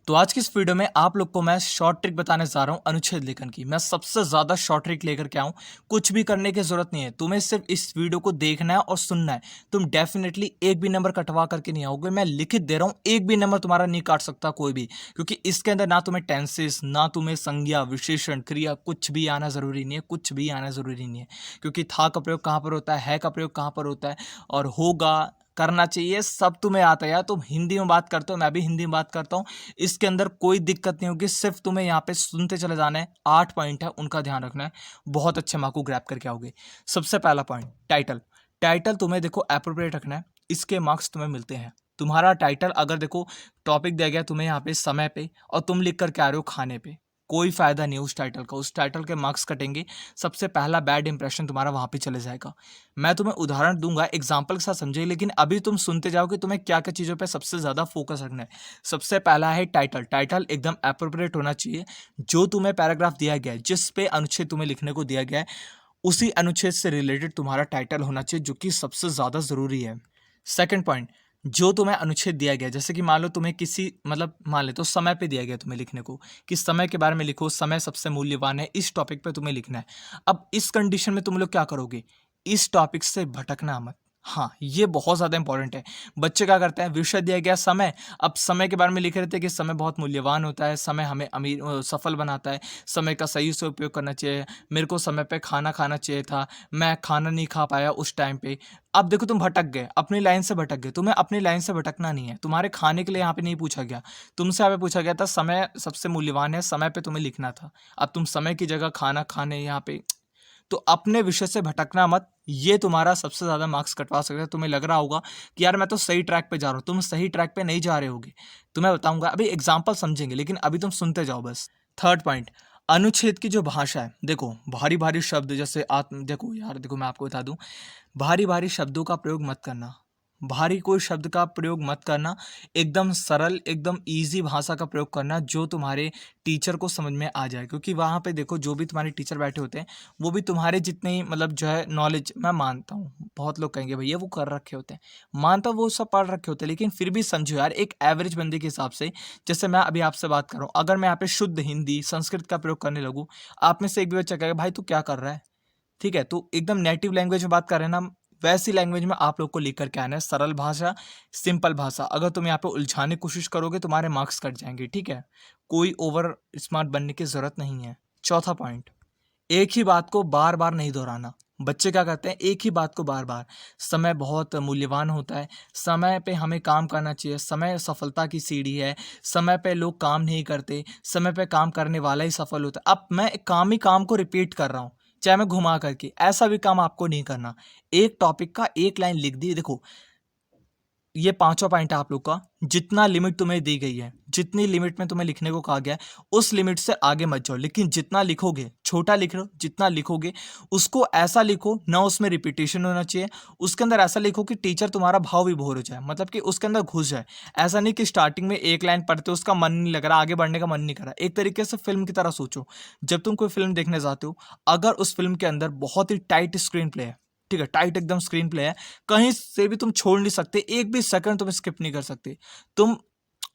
तो आज की इस वीडियो में आप लोग को मैं शॉर्ट ट्रिक बताने जा रहा हूं अनुच्छेद लेखन की। मैं सबसे ज्यादा शॉर्ट ट्रिक लेकर के आऊं। कुछ भी करने की जरूरत नहीं है, तुम्हें सिर्फ इस वीडियो को देखना है और सुनना है। तुम डेफिनेटली एक भी नंबर कटवा करके नहीं आओगे। मैं लिखित दे रहा हूं, एक भी नंबर तुम्हारा नहीं काट सकता कोई भी, क्योंकि इसके अंदर ना तुम्हें टेंसेस, ना तुम्हें संज्ञा, विशेषण, क्रिया कुछ भी आना जरूरी नहीं है। कुछ भी आना जरूरी नहीं है, क्योंकि था का प्रयोग कहां पर होता है का प्रयोग कहां पर होता है, और होगा, करना चाहिए, सब तुम्हें आता है। यार तुम हिंदी में बात करते हो, मैं भी हिंदी में बात करता हूं। इसके अंदर कोई दिक्कत नहीं होगी, सिर्फ तुम्हें यहाँ पे सुनते चले जाना है। 8 पॉइंट है, उनका ध्यान रखना है। बहुत अच्छे मार्क को ग्रैब करके आओगे। सबसे पहला पॉइंट, टाइटल। टाइटल तुम्हें देखो एप्रोप्रिएट रखना है, इसके मार्क्स तुम्हें मिलते हैं। तुम्हारा टाइटल अगर देखो टॉपिक दिया गया तुम्हें यहाँ पे समय पे, और तुम लिख करके आ रहे हो खाने पे, कोई फायदा नहीं है उस टाइटल का। उस टाइटल के मार्क्स कटेंगे। सबसे पहला बैड इंप्रेशन तुम्हारा वहां पे चले जाएगा। मैं तुम्हें उदाहरण दूंगा, एग्जाम्पल के साथ समझे, लेकिन अभी तुम सुनते जाओ कि तुम्हें क्या क्या चीजों पे सबसे ज्यादा फोकस रखना है। सबसे पहला है टाइटल। टाइटल एकदम एप्रोप्रिएट होना चाहिए। जो तुम्हें पैराग्राफ दिया गया है, जिस पे अनुच्छेद तुम्हें लिखने को दिया गया है, उसी अनुच्छेद से रिलेटेड तुम्हारा टाइटल होना चाहिए, जो कि सबसे ज्यादा जरूरी है। सेकंड पॉइंट, जो तुम्हें अनुच्छेद दिया गया, जैसे कि मान लो तुम्हें किसी मतलब मान ले तो समय पे दिया गया तुम्हें लिखने को, कि समय के बारे में लिखो, समय सबसे मूल्यवान है, इस टॉपिक पे तुम्हें लिखना है। अब इस कंडीशन में तुम लोग क्या करोगे, इस टॉपिक से भटकना मत। हाँ, ये बहुत ज्यादा इंपॉर्टेंट है। बच्चे क्या करते हैं, विषय दिया गया समय, अब समय के बारे में लिख रहे थे कि समय बहुत मूल्यवान होता है, समय हमें अमीर सफल बनाता है, समय का सही से उपयोग करना चाहिए, मेरे को समय पे खाना खाना चाहिए था, मैं खाना नहीं खा पाया उस टाइम पे। अब देखो तुम भटक गए, अपनी लाइन से भटक गए। तुम्हें अपनी लाइन से भटकना नहीं है। तुम्हारे खाने के लिए यहाँ पे नहीं पूछा गया, तुमसे यहाँ पे पूछा गया था समय सबसे मूल्यवान है, समय पे तुम्हें लिखना था। अब तुम समय की जगह खाना खाने यहाँ पे, तो अपने विषय से भटकना मत। ये तुम्हारा सबसे ज्यादा मार्क्स कटवा सकता है। तुम्हें लग रहा होगा कि यार मैं तो सही ट्रैक पे जा रहा हूँ, तुम सही ट्रैक पे नहीं जा रहे होगे। तुम्हें बताऊंगा, अभी एग्जाम्पल समझेंगे, लेकिन अभी तुम सुनते जाओ बस। थर्ड पॉइंट, अनुच्छेद की जो भाषा है, देखो भारी भारी शब्द जैसे आत्म, देखो यार देखो मैं आपको बता दूं, भारी भारी शब्दों का प्रयोग मत करना। भारी कोई शब्द का प्रयोग मत करना। एकदम सरल, एकदम इजी भाषा का प्रयोग करना, जो तुम्हारे टीचर को समझ में आ जाए। क्योंकि वहाँ पे देखो जो भी तुम्हारे टीचर बैठे होते हैं, वो भी तुम्हारे जितने ही मतलब जो है नॉलेज, मैं मानता हूँ बहुत लोग कहेंगे भैया वो कर रखे होते हैं, मानता हूँ वो सब पढ़ रखे होते हैं, लेकिन फिर भी समझो यार, एक एवरेज बंदे के हिसाब से, जैसे मैं अभी आपसे बात कर रहा हूँ, अगर मैं यहाँ पे शुद्ध हिंदी संस्कृत का प्रयोग करने लगूँ, आप में से एक भी बच्चा कहेगा भाई तू क्या कर रहा है। ठीक है, तो एकदम नेटिव लैंग्वेज में बात कर रहे हैं ना, वैसी लैंग्वेज में आप लोग को लिख करके आना है। सरल भाषा, सिंपल भाषा। अगर तुम यहाँ पे उलझाने की कोशिश करोगे, तुम्हारे मार्क्स कट जाएंगे। ठीक है, कोई ओवर स्मार्ट बनने की जरूरत नहीं है। चौथा पॉइंट, एक ही बात को बार बार नहीं दोहराना। बच्चे क्या करते हैं, एक ही बात को बार बार। समय बहुत मूल्यवान होता है, समय पे हमें काम करना चाहिए, समय सफलता की सीढ़ी है, समय पे लोग काम नहीं करते, समय पे काम करने वाला ही सफल होता है। अब मैं काम ही काम को रिपीट कर रहा हूँ, चाहे मैं घुमा करके, ऐसा भी काम आपको नहीं करना। एक टॉपिक का एक लाइन लिख दी। देखो ये पांचवा पॉइंट है आप लोग का, जितना लिमिट तुम्हें दी गई है, जितनी लिमिट में तुम्हें लिखने को कहा गया है, उस लिमिट से आगे मत जाओ। लेकिन जितना लिखोगे, छोटा लिख रहे हो, जितना लिखोगे उसको ऐसा लिखो ना उसमें रिपीटेशन होना चाहिए। उसके अंदर ऐसा लिखो कि टीचर तुम्हारा भाव विभोर हो जाए, मतलब कि उसके अंदर घुस जाए। ऐसा नहीं कि स्टार्टिंग में एक लाइन पढ़ते हो उसका मन नहीं लग रहा, आगे बढ़ने का मन नहीं कर रहा। एक तरीके से फिल्म की तरह सोचो। जब तुम कोई फिल्म देखने जाते हो, अगर उस फिल्म के अंदर बहुत ही टाइट स्क्रीन प्ले है, ठीक है, टाइट एकदम स्क्रीन प्ले है, कहीं से भी तुम छोड़ नहीं सकते, एक भी सेकंड तुम स्किप नहीं कर सकते, तुम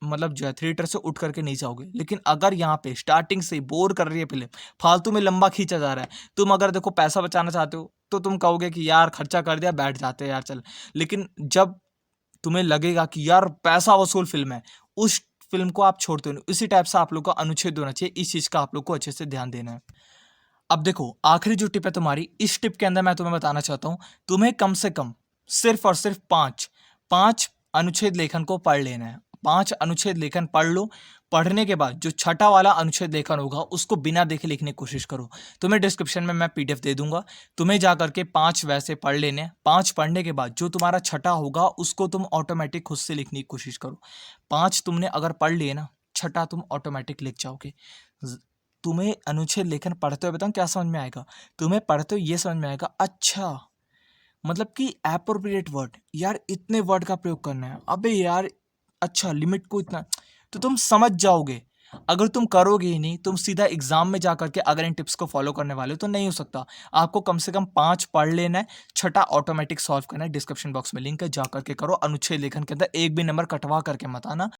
मतलब जो है थिएटर से उठ करके नहीं जाओगे। लेकिन अगर यहाँ पे स्टार्टिंग से बोर कर रही है फिल्म, फालतू में लंबा खींचा जा रहा है, तुम अगर देखो पैसा बचाना चाहते हो, तो तुम कहोगे कि यार खर्चा कर दिया, बैठ जाते हैं यार चल। लेकिन जब तुम्हें लगेगा कि यार पैसा वसूल फिल्म है, उस फिल्म को आप छोड़ते हो नहीं। इसी टाइप से आप लोग का अनुच्छेद होना चाहिए। इस चीज का आप लोग को अच्छे से ध्यान देना है। अब देखो आखिरी जो टिप है तुम्हारी, इस टिप के अंदर मैं तुम्हें बताना चाहता हूं, तुम्हें कम से कम सिर्फ और सिर्फ पांच पांच अनुच्छेद लेखन को पढ़ लेना है। 5 अनुच्छेद लेखन पढ़ लो। पढ़ने के बाद जो छठा वाला अनुच्छेद लेखन होगा, उसको बिना देखे लिखने की कोशिश करो। तुम्हें डिस्क्रिप्शन में मैं पीडीएफ दे दूंगा, तुम्हें जा करके 5 वैसे पढ़ लेने। 5 पढ़ने के बाद जो तुम्हारा छठा होगा, उसको तुम ऑटोमेटिक खुद से लिखने की कोशिश करो। 5 तुमने अगर पढ़ लिए ना, छठा तुम ऑटोमेटिक लिख जाओगे। तुम्हें अनुच्छेद लेखन पढ़ते हुए बताऊं क्या समझ में आएगा, तुम्हें पढ़ते हुए ये समझ में आएगा, अच्छा मतलब कि एप्रोप्रिएट वर्ड, यार इतने वर्ड का प्रयोग करना है, अबे यार अच्छा लिमिट को इतना, तो तुम समझ जाओगे। अगर तुम करोगे ही नहीं, तुम सीधा एग्जाम में जाकर के अगर इन टिप्स को फॉलो करने वाले हो, तो नहीं हो सकता। आपको कम से कम 5 पढ़ लेना है, छठा ऑटोमेटिक सॉल्व करना है। डिस्क्रिप्शन बॉक्स में लिंक है, जाकर के करो। अनुच्छेद लेखन के अंदर एक भी नंबर कटवा करके मत आना।